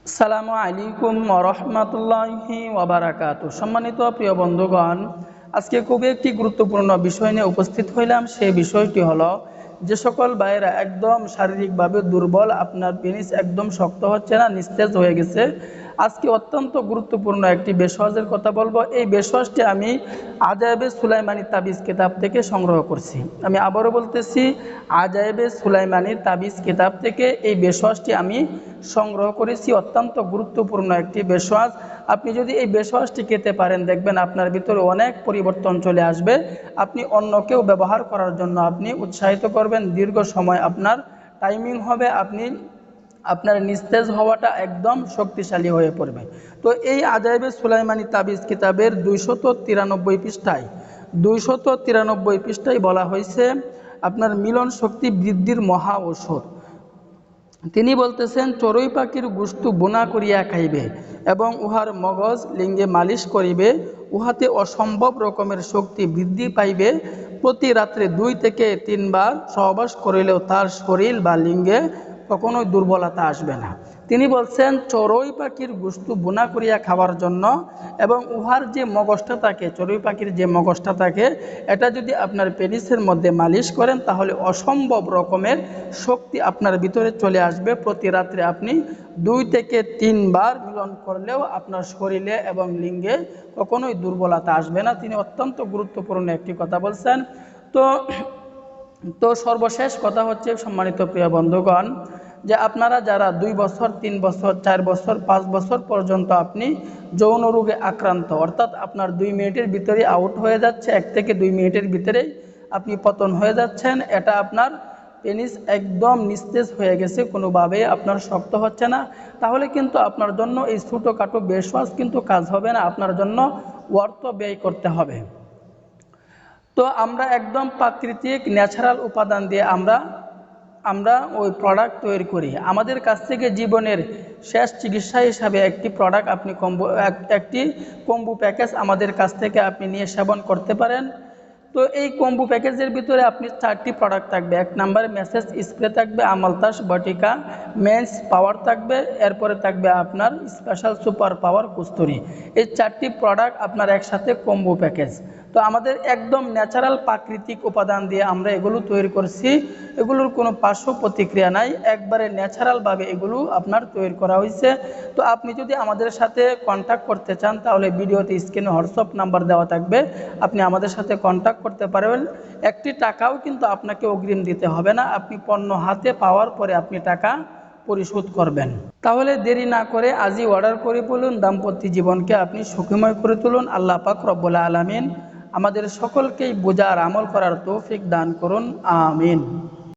আসসালামু আলাইকুম ওয়া রাহমাতুল্লাহি ওয়া বারাকাতুহু। সম্মানিত প্রিয় বন্ধুগণ, আজকে খুবই একটি গুরুত্বপূর্ণ বিষয় নিয়ে উপস্থিত হইলাম। সেই বিষয়টি হলো, যে সকল ভাইয়েরা একদম শারীরিকভাবে দুর্বল, আপনার পেনিস একদম শক্ত হচ্ছে না, নিস্তেজ হয়ে গেছে, আজকে অত্যন্ত গুরুত্বপূর্ণ একটি বেশওয়াজের কথা বলবো। এই বেশওয়াজটি আমি আজায়েবে সুলাইমানি তাবিজ কিতাব থেকে সংগ্রহ করছি। আমি আবারও বলতেছি, আজায়েবে সুলাইমানি তাবিজ কিতাব থেকে এই বেশওয়াজটি আমি সংগ্রহ করেছি। অত্যন্ত গুরুত্বপূর্ণ একটি বেশওয়াজ। আপনি যদি এই বেশওয়াজটি খেতে পারেন, দেখবেন আপনার ভিতরে অনেক পরিবর্তন চলে আসবে। আপনি অন্যকেও ব্যবহার করার জন্য আপনি উৎসাহিত করবেন, দীর্ঘ সময় আপনার টাইমিং হবে, আপনার নিস্তেজ হওয়াটা একদম শক্তিশালী হয়ে পড়বে। তো এই আজাইবে সুলাইমানি তাবিজ কিতাবের 293 পৃষ্ঠায় বলা হয়েছে আপনার মিলন শক্তি বৃদ্ধির মহা ঔষধ। তিনি বলতেছেন, চড়ুই পাখির গুস্তু বোনা করিয়া খাইবে এবং উহার মগজ লিঙ্গে মালিশ করিবে, উহাতে অসম্ভব রকমের শক্তি বৃদ্ধি পাইবে। প্রতি রাত্রে 2 থেকে 3 বার সহবাস করিলেও তার শরীর বা লিঙ্গে কখনোই দুর্বলতা আসবে না। তিনি বলছেন চড়ুই পাখির গুস্তু বোনা করিয়া খাওয়ার জন্য, এবং উহার যে মগজটা থাকে, চড়ুই পাখির যে মগজটা থাকে, এটা যদি আপনার পেনিসের মধ্যে মালিশ করেন, তাহলে অসম্ভব রকমের শক্তি আপনার ভিতরে চলে আসবে। প্রতি রাত্রে আপনি 2 থেকে 3 বার মিলন করলেও আপনার শরীরে এবং লিঙ্গে কখনোই দুর্বলতা আসবে না। তিনি অত্যন্ত গুরুত্বপূর্ণ একটি কথা বলছেন। তো সর্বশেষ কথা হচ্ছে, সম্মানিত প্রিয় বন্ধুগণ, যে আপনারা যারা 2 বছর, 3 বছর, 4 বছর, 5 বছর পর্যন্ত আপনি যৌন রোগে আক্রান্ত, অর্থাৎ আপনার 2 মিনিটের ভিতরে আউট হয়ে যাচ্ছে, 1 থেকে 2 মিনিটের ভিতরেই আপনি পতন হয়ে যাচ্ছেন, এটা আপনার পেনিস একদম নিস্তেজ হয়ে গেছে, কোনোভাবেই আপনার শক্ত হচ্ছে না, তাহলে কিন্তু আপনার জন্য এই ছোটোখাটো বেশওয়াজ কিন্তু কাজ হবে না, আপনার জন্য অর্থ ব্যয় করতে হবে। তো আমরা একদম প্রাকৃতিক ন্যাচারাল উপাদান দিয়ে আমরা ওই প্রোডাক্ট তৈরি করি। আমাদের কাছ থেকে জীবনের শেষ চিকিৎসা হিসাবে একটি প্রোডাক্ট আপনি একটি কম্বো প্যাকেজ আমাদের কাছ থেকে আপনি নিয়ে সেবন করতে পারেন। তো এই কম্বো প্যাকেজের ভিতরে আপনি 4টি প্রোডাক্ট থাকবে। 1 নম্বরে মেসেজ স্প্রে থাকবে, আমলতাস বটিকা মেন্স পাওয়ার থাকবে, এরপরে থাকবে আপনার স্পেশাল সুপার পাওয়ার কস্তুরি। এই 4টি প্রোডাক্ট আপনার একসাথে কম্বো প্যাকেজ। তো আমাদের একদম ন্যাচারাল প্রাকৃতিক উপাদান দিয়ে আমরা এগুলো তৈরি করছি, এগুলোর কোনো পার্শ্ব প্রতিক্রিয়া নাই, একবারে ন্যাচারালভাবে এগুলো আপনার তৈরি করা হয়েছে। তো আপনি যদি আমাদের সাথে কন্ট্যাক্ট করতে চান, তাহলে ভিডিওতে স্ক্রিনে হোয়াটসঅ্যাপ নাম্বার দেওয়া থাকবে, আপনি আমাদের সাথে কন্ট্যাক্ট করতে পারবেন। একটি টাকাও কিন্তু আপনাকে অগ্রিম দিতে হবে না, আপনি পণ্য হাতে পাওয়ার পরে আপনি টাকা পরিশোধ করবেন। তাহলে দেরি না করে আজই অর্ডার করে বলুন, দাম্পত্য জীবনকে আপনি সুখময় করে তুলুন। আল্লাহ পাক রব্বুল আলামিন আমাদের সকলকেই বোঝার আমল করার তৌফিক দান করুন, আমিন।